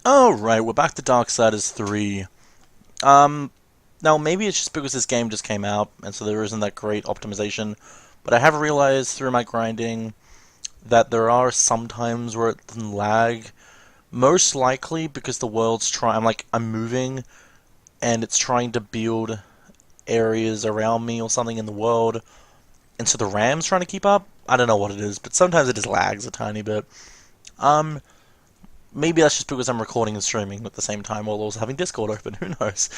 Alright, we're back to Darksiders 3. Um, Now maybe it's just because this game just came out, and so there isn't that great optimization, but I have realized through my grinding that there are some times where it can lag, most likely because the world's I'm moving, and it's trying to build areas around me or something in the world, and so the RAM's trying to keep up. I don't know what it is, but sometimes it just lags a tiny bit. Um, Maybe that's just because I'm recording and streaming at the same time while also having Discord open. Who knows?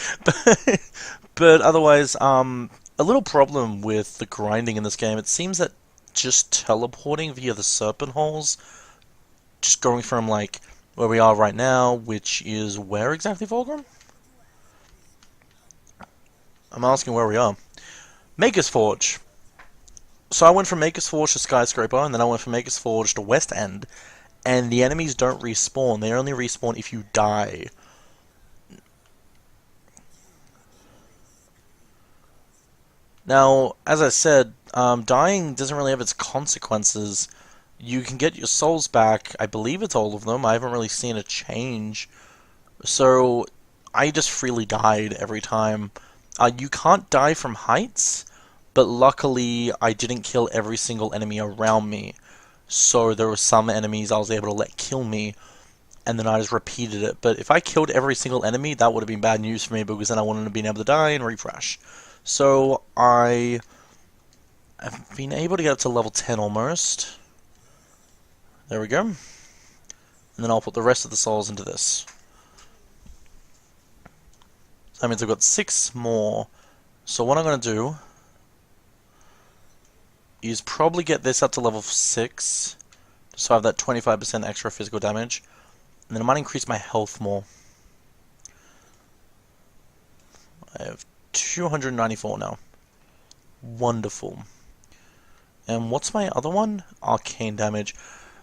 But otherwise, a little problem with the grinding in this game. It seems that just teleporting via the serpent holes, just going from like where we are right now, which is where exactly, Volgrim? I'm asking where we are. Maker's Forge. So I went from Maker's Forge to Skyscraper, and then I went from Maker's Forge to West End, and the enemies don't respawn. They only respawn if you die. Now, as I said, dying doesn't really have its consequences. You can get your souls back. I believe it's all of them. I haven't really seen a change. So, I just freely died every time. You can't die from heights, but luckily I didn't kill every single enemy around me. So there were some enemies I was able to let kill me, and then I just repeated it. But if I killed every single enemy, that would have been bad news for me, because then I wouldn't have been able to die and refresh. So I've been able to get up to level 10 almost. There we go. And then I'll put the rest of the souls into this. So that means I've got 6 more. So what I'm going to do is probably get this up to level 6, so I have that 25% extra physical damage. And then I might increase my health more. I have 294 now. Wonderful. And what's my other one? Arcane damage.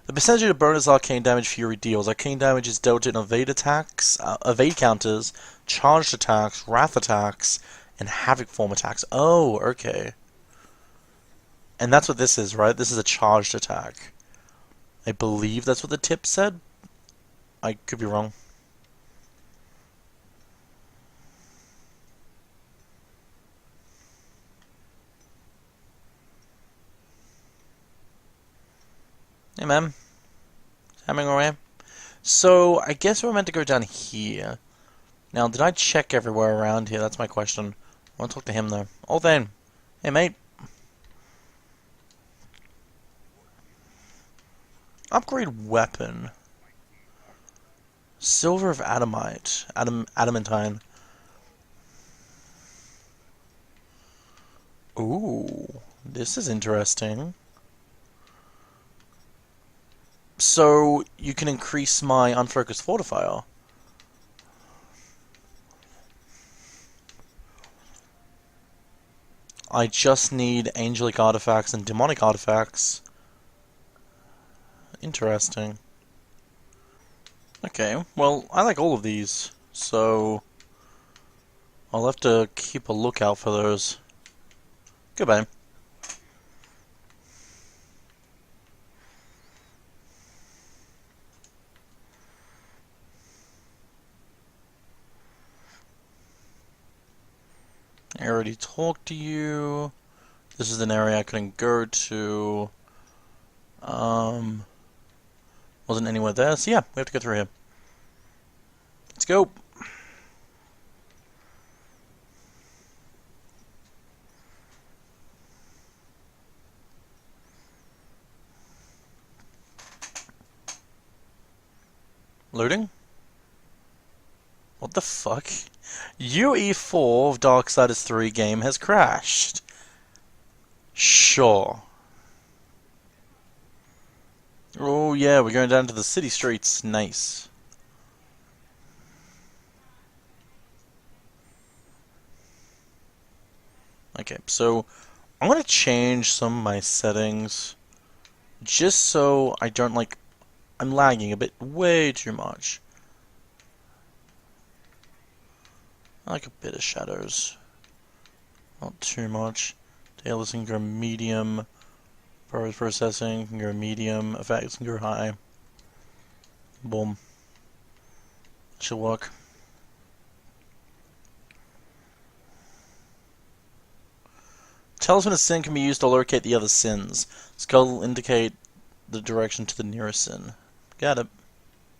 The percentage of bonus arcane damage Fury deals. Arcane damage is dealt in evade attacks, evade counters, charged attacks, wrath attacks, and havoc form attacks. Oh, okay. And that's what this is, right? This is a charged attack. I believe that's what the tip said. I could be wrong. Hey, man. Coming away. So, I guess we're meant to go down here. Now, did I check everywhere around here? That's my question. I want to talk to him, though. Oh, then. Hey, mate. Upgrade weapon. Silver of Adamite. Adamantine. Ooh. This is interesting. So, you can increase my unfocused fortifier. I just need angelic artifacts and demonic artifacts. Interesting. Okay, well, I like all of these, so I'll have to keep a lookout for those. Goodbye. I already talked to you. This is an area I couldn't go to. Wasn't anywhere there, so yeah, we have to go through here. Let's go. Loading? What the fuck? UE4 of Darksiders 3 game has crashed. Sure. Oh yeah, we're going down to the city streets. Nice. Okay, so I'm gonna change some of my settings just so I don't I'm lagging a bit way too much. I like a bit of shadows. Not too much. Tailors can go medium. Power processing can go medium. Effects can go high. Boom. Should work. Talisman of Sin can be used to locate the other sins. Skull will indicate the direction to the nearest sin. Got it.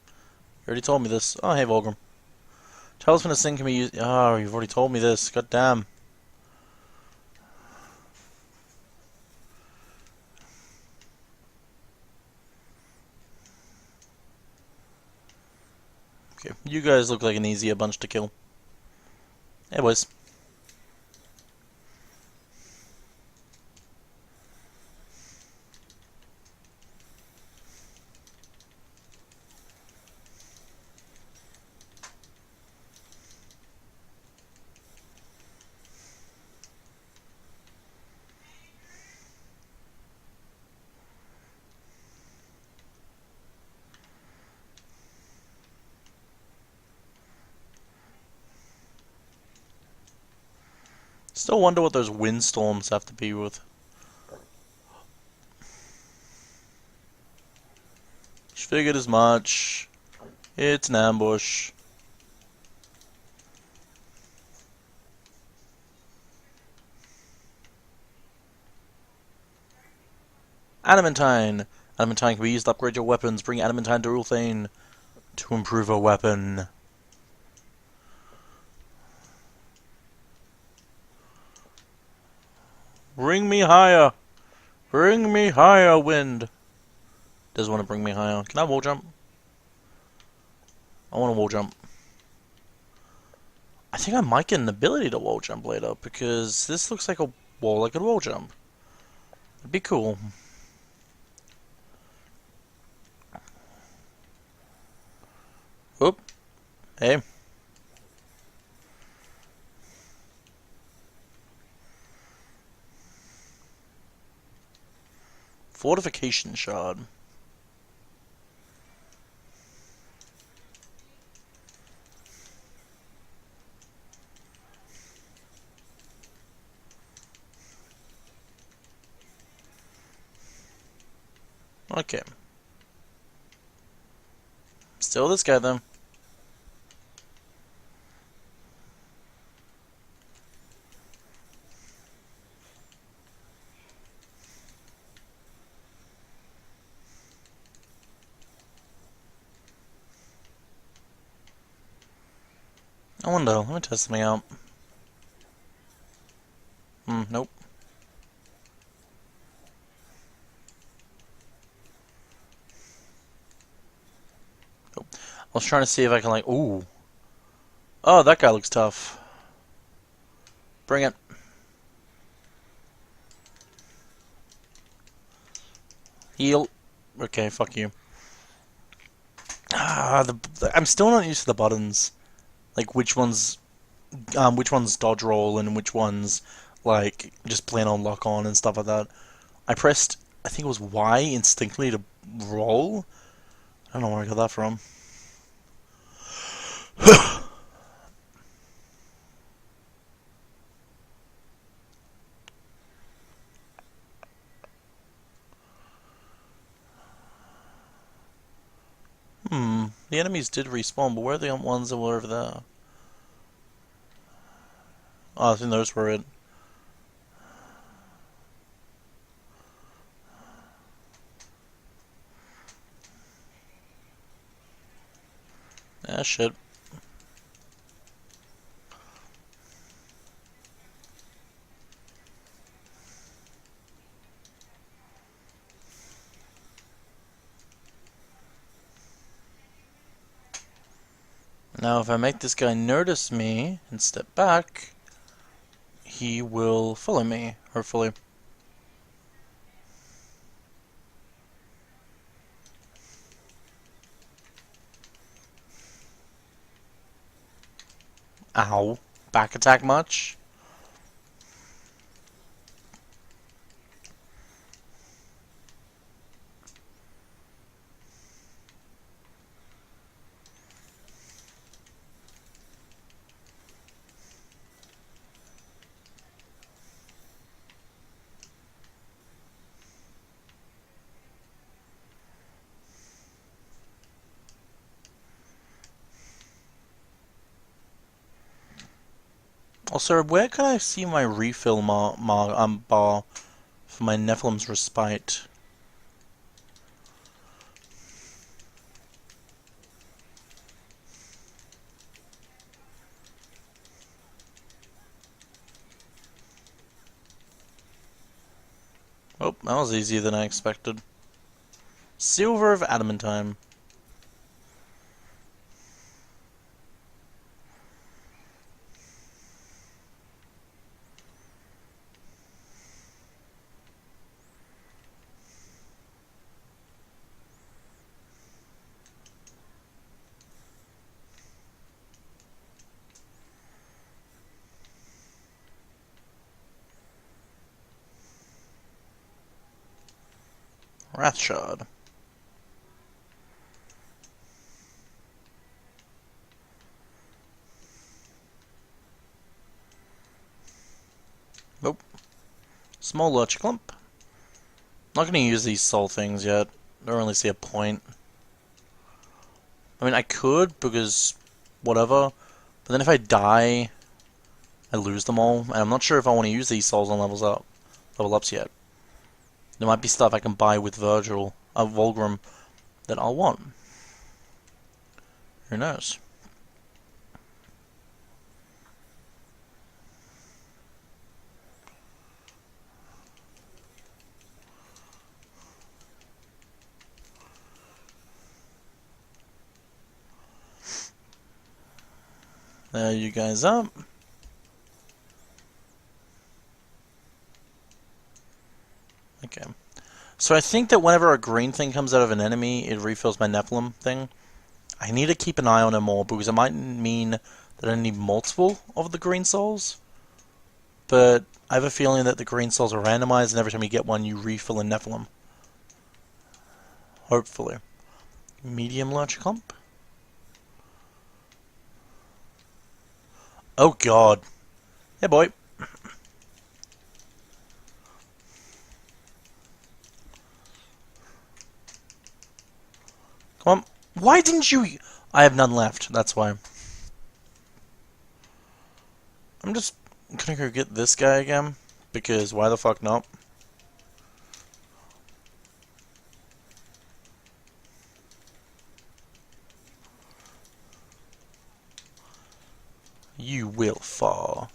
You already told me this. Oh, hey, Volgrim. Talisman of Sin can be used... Oh, you've already told me this. God damn. Okay, you guys look like an easier bunch to kill. Hey, boys. Still wonder what those windstorms have to be with. Just figured as much. It's an ambush. Adamantine. Adamantine can be used to upgrade your weapons. Bring Adamantine to Ulthane to improve a weapon. Bring me higher. Bring me higher, wind. Does want to bring me higher. Can I wall jump? I want to wall jump. I think I might get an ability to wall jump later, because this looks like a wall I could wall jump. It'd be cool. Oop. Hey. Fortification shard. Okay. Still this guy, though. I wonder. Let me test something out. Nope. Nope. I was trying to see if I can, like, ooh. Oh, that guy looks tough. Bring it. Heal. Okay, fuck you. I'm still not used to the buttons. Like, which ones dodge roll and which ones, like, just plain on lock on and stuff like that. I pressed, I think it was Y instinctively to roll. I don't know where I got that from. The enemies did respawn, but where are the ones that were over there? Oh, I think those were it. Ah, shit. Now, if I make this guy notice me and step back, he will follow me, hopefully. Ow. Back attack much? Also, where can I see my refill bar for my Nephilim's Respite? Oh, that was easier than I expected. Silver of Adamantine. Wrathshard. Nope. Small Lurch Clump. Not going to use these soul things yet. I don't really see a point. I mean, I could, because whatever. But then if I die, I lose them all. And I'm not sure if I want to use these souls on level ups yet. There might be stuff I can buy with Volgrim that I'll want. Who knows? There you guys up. Okay. So I think that whenever a green thing comes out of an enemy, it refills my Nephilim thing. I need to keep an eye on it more, because it might mean that I need multiple of the green souls. But I have a feeling that the green souls are randomized, and every time you get one, you refill a Nephilim. Hopefully. Medium Lurch Clump? Oh god. Yeah, boy. Come on. Why didn't you... I have none left, that's why. I'm just gonna go get this guy again, because why the fuck not? You will fall.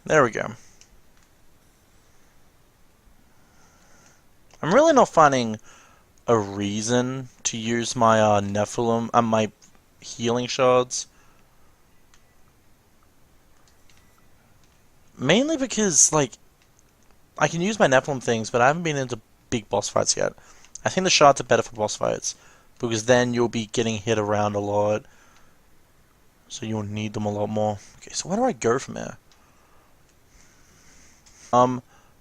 There we go. I'm really not finding a reason to use my Nephilim, my healing shards. Mainly because, like, I can use my Nephilim things, but I haven't been into big boss fights yet. I think the shards are better for boss fights, because then you'll be getting hit around a lot, so you'll need them a lot more. Okay, so where do I go from here?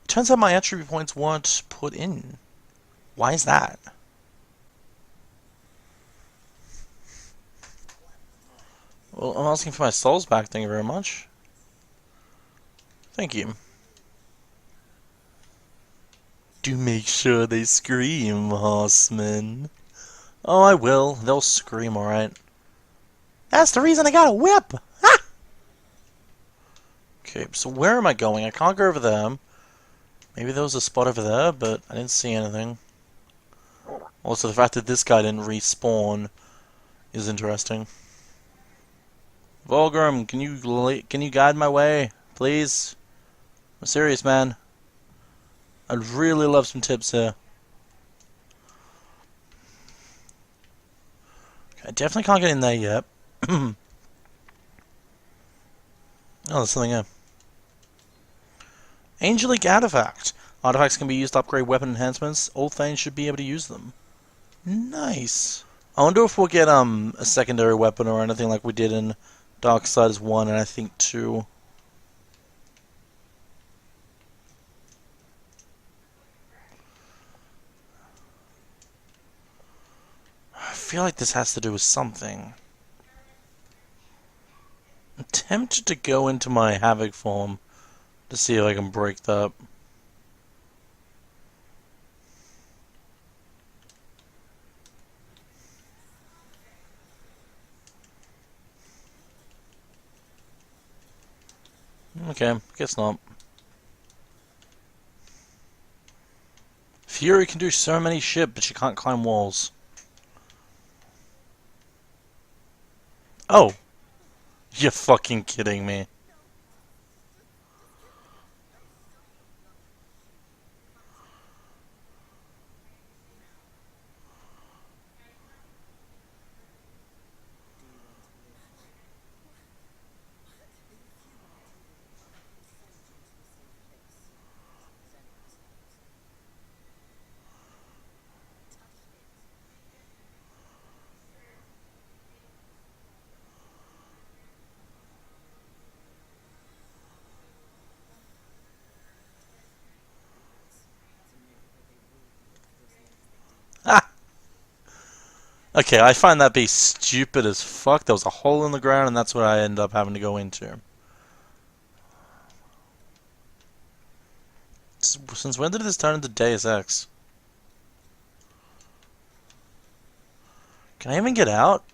Turns out my attribute points weren't put in. Why is that? Well, I'm asking for my souls back, thank you very much. Thank you. Do make sure they scream, horsemen. Oh, I will. They'll scream, alright. That's the reason I got a whip! Ha! Okay, so where am I going? I can't go over there. Maybe there was a spot over there, but I didn't see anything. Also, the fact that this guy didn't respawn is interesting. Volgrim, can you guide my way, please? I'm serious, man. I'd really love some tips here. I definitely can't get in there yet. Oh, there's something here. Angelic Artifact. Artifacts can be used to upgrade weapon enhancements. All Thanes should be able to use them. Nice. I wonder if we'll get a secondary weapon or anything like we did in Darksiders 1 and I think 2. I feel like this has to do with something. tempted to go into my Havoc form to see if I can break that. Okay, guess not. Fury can do so many shit, but she can't climb walls. Oh! You're fucking kidding me. Ah! Okay, I find that be stupid as fuck. There was a hole in the ground, and that's what I end up having to go into. Since when did this turn into Deus Ex? Can I even get out?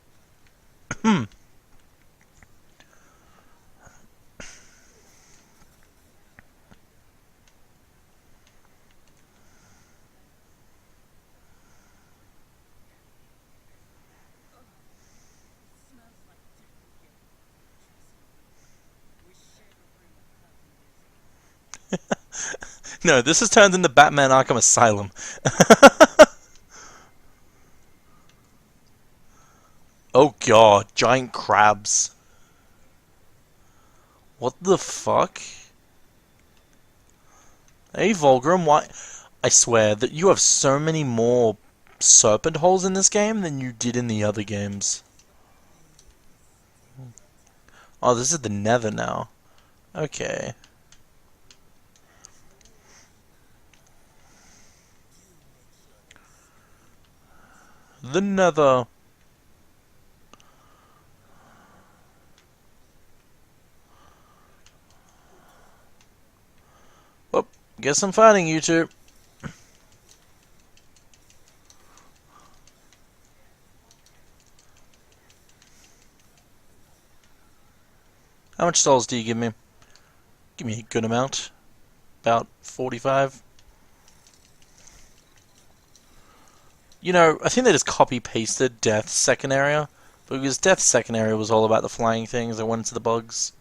No, this has turned into Batman Arkham Asylum. Oh god, giant crabs. What the fuck? Hey Volgrim, why? I swear that you have so many more serpent holes in this game than you did in the other games. Oh, this is the Nether now. Okay. The Nether. Well, guess I'm fighting you two. How much souls do you give me? Give me a good amount. About 45. You know, I think they just copy-pasted Death's second area. Because Death's second area was all about the flying things that went into the bugs.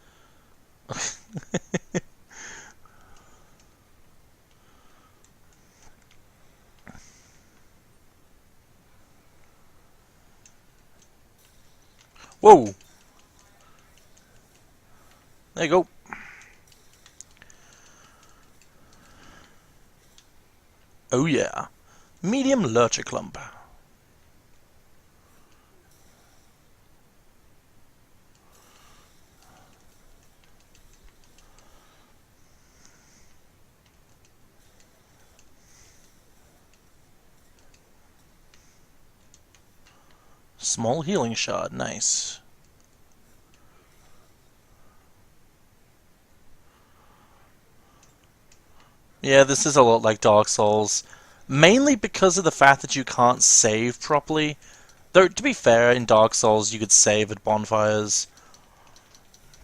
Whoa! There you go. Oh yeah. Medium lurcher clump. Small healing shard, nice. Yeah, this is a lot like Dark Souls. Mainly because of the fact that you can't save properly. Though, to be fair, in Dark Souls you could save at bonfires.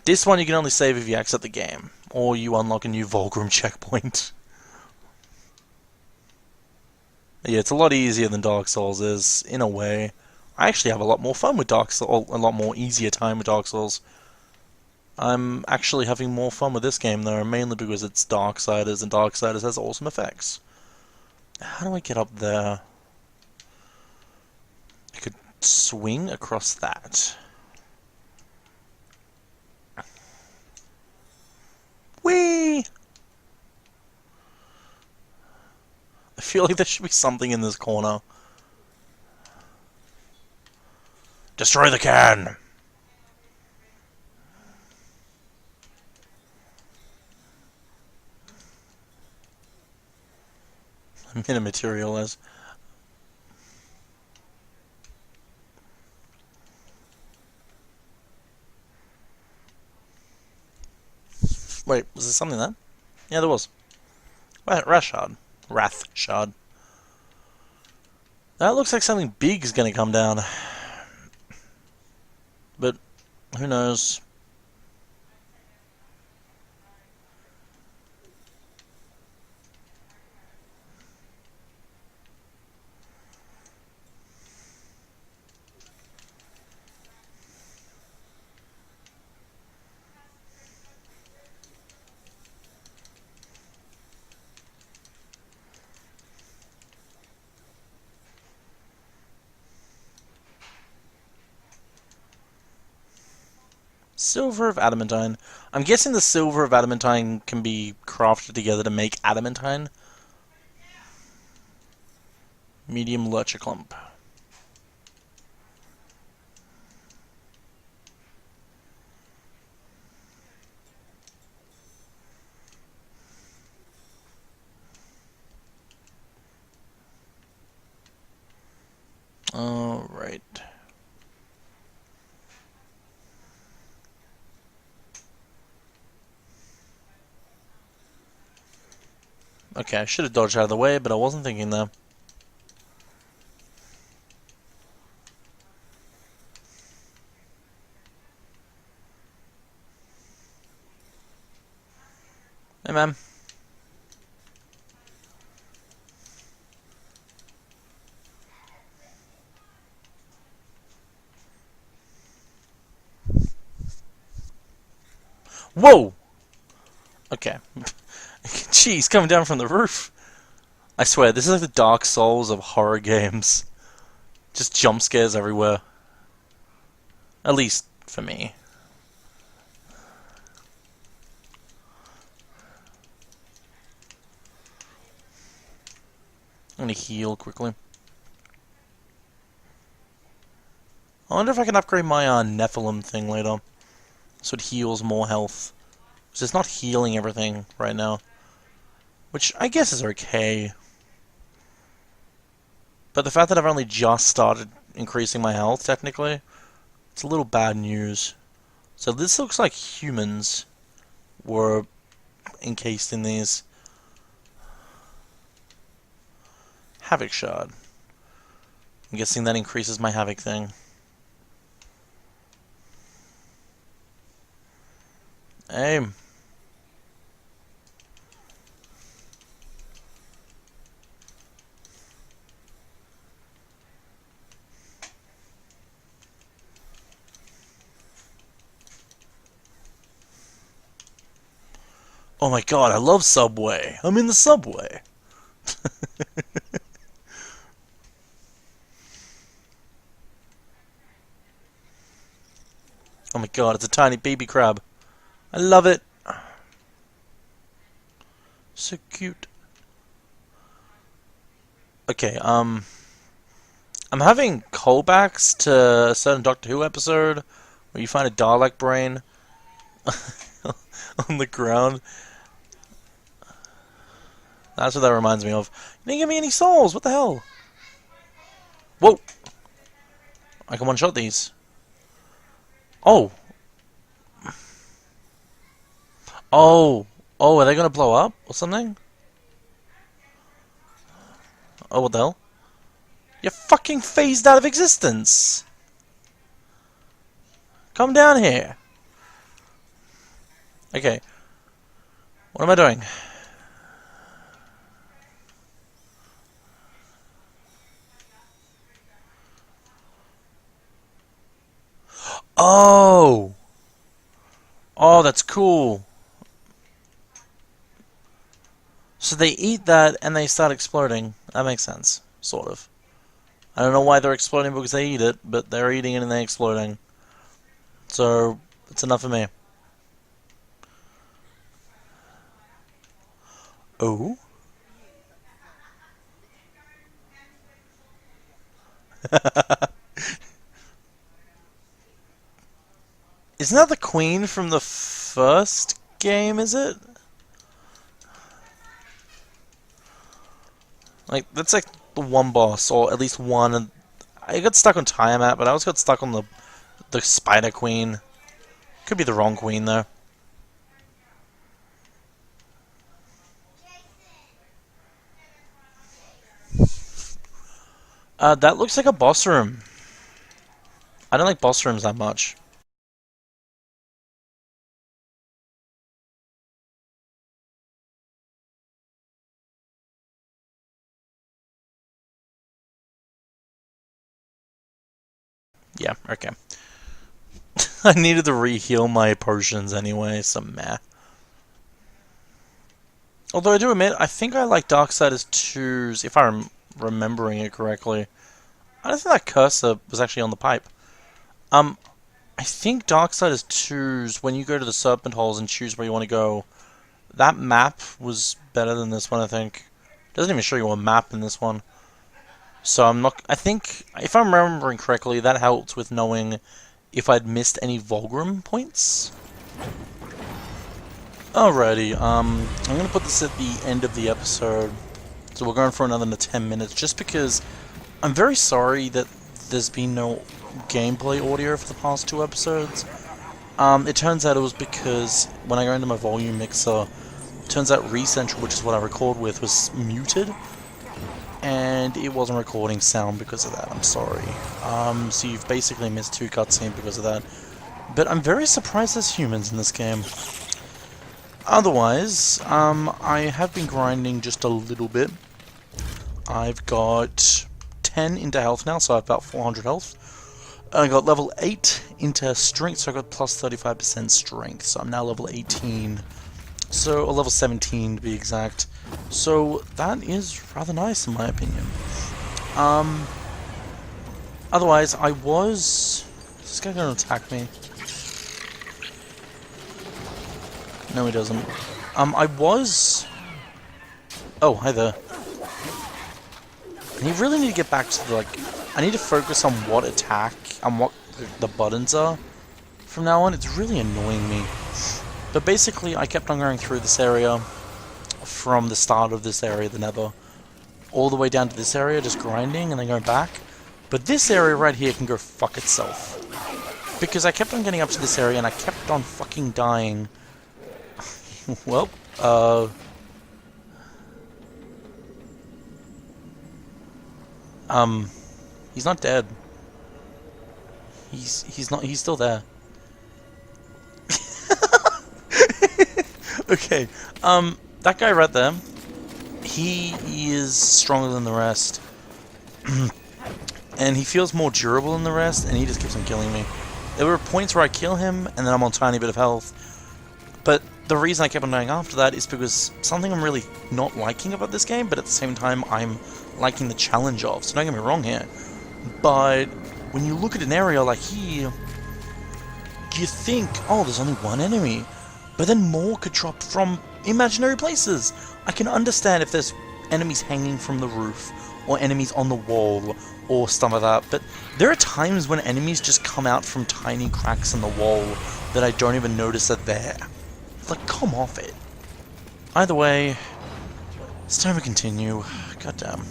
This one you can only save if you exit the game. Or you unlock a new Volgrim checkpoint. Yeah, it's a lot easier than Dark Souls is, in a way. I actually have a lot more fun with Dark Souls, a lot more easier time with Dark Souls. I'm actually having more fun with this game though, mainly because it's Darksiders, and Darksiders has awesome effects. How do I get up there? I could swing across that. Whee! I feel like there should be something in this corner. Destroy the can! I'm in a materialize. Wait, was there something there? Yeah, there was. Wrath Shard. Wrath Shard. That looks like something big is going to come down. But, who knows? Silver of adamantine. I'm guessing the silver of adamantine can be crafted together to make adamantine. Medium lurcher clump. Alright. Okay, I should have dodged out of the way, but I wasn't thinking though. Hey, man. Whoa! Okay. Jeez, coming down from the roof. I swear, this is like the Dark Souls of horror games. Just jump scares everywhere. At least, for me. I'm gonna heal quickly. I wonder if I can upgrade my Nephilim thing later. So it heals more health. Because it's not healing everything right now. Which I guess is okay. But the fact that I've only just started increasing my health, technically, it's a little bad news. So this looks like humans were encased in these. Havoc Shard. I'm guessing that increases my Havoc thing. Aim. Oh my god, I love Subway. I'm in the Subway. Oh my god, it's a tiny baby crab. I love it. So cute. Okay, I'm having callbacks to a certain Doctor Who episode where you find a Dalek brain on the ground. That's what that reminds me of. You didn't give me any souls, what the hell? Whoa! I can one-shot these. Oh! Oh! Oh, are they gonna blow up or something? Oh, what the hell? You're fucking phased out of existence! Come down here! Okay. What am I doing? Oh! Oh, that's cool. So they eat that and they start exploding. That makes sense. Sort of. I don't know why they're exploding because they eat it, but they're eating it and they're exploding. So, it's enough for me. Oh? Isn't that the queen from the first game, is it? Like, that's like the one boss, or at least one. And I got stuck on Tiamat, but I also got stuck on the Spider Queen. Could be the wrong queen, though. That looks like a boss room. I don't like boss rooms that much. Yeah, okay. I needed to re-heal my potions anyway, so meh. Although I do admit, I think I like Darksiders 2's, if I'm remembering it correctly. I don't think that cursor was actually on the pipe. Um, I think Darksiders 2's, when you go to the Serpent Holes and choose where you want to go, that map was better than this one, I think. It doesn't even show you a map in this one. So I'm not... I think, if I'm remembering correctly, that helped with knowing if I'd missed any Vulgrim points. Alrighty, I'm going to put this at the end of the episode. So we're going for another 10 minutes, just because I'm very sorry that there's been no gameplay audio for the past 2 episodes. It turns out it was because when I go into my volume mixer, it turns out ReCentral, which is what I record with, was muted. And it wasn't recording sound because of that, I'm sorry. So you've basically missed 2 cutscenes because of that. But I'm very surprised there's humans in this game. Otherwise, I have been grinding just a little bit. I've got 10 into health now, so I have about 400 health. I got level 8 into strength, so I got plus 35% strength, so I'm now level 18. So, or level 17 to be exact. So, that is rather nice in my opinion. Otherwise, I was... Is this guy gonna attack me? No, he doesn't. I was... Oh, hi there. And you really need to get back to the, like... I need to focus on what attack and what the buttons are from now on. It's really annoying me. But basically, I kept on going through this area from the start of this area, the Nether, all the way down to this area, just grinding and then going back. But this area right here can go fuck itself. Because I kept on getting up to this area and I kept on fucking dying. Well, he's not dead. He's still there. Okay, that guy right there, he is stronger than the rest. And he feels more durable than the rest, and he just keeps on killing me. There were points where I kill him, and then I'm on a tiny bit of health. But the reason I kept on going after that is because something I'm really not liking about this game, but at the same time I'm liking the challenge of. So don't get me wrong here. But when you look at an area like here, you think, oh, there's only one enemy. But then more could drop from imaginary places. I can understand if there's enemies hanging from the roof, or enemies on the wall, or stuff like that. But there are times when enemies just come out from tiny cracks in the wall that I don't even notice are there. Like, come off it. Either way, it's time to continue. Goddamn.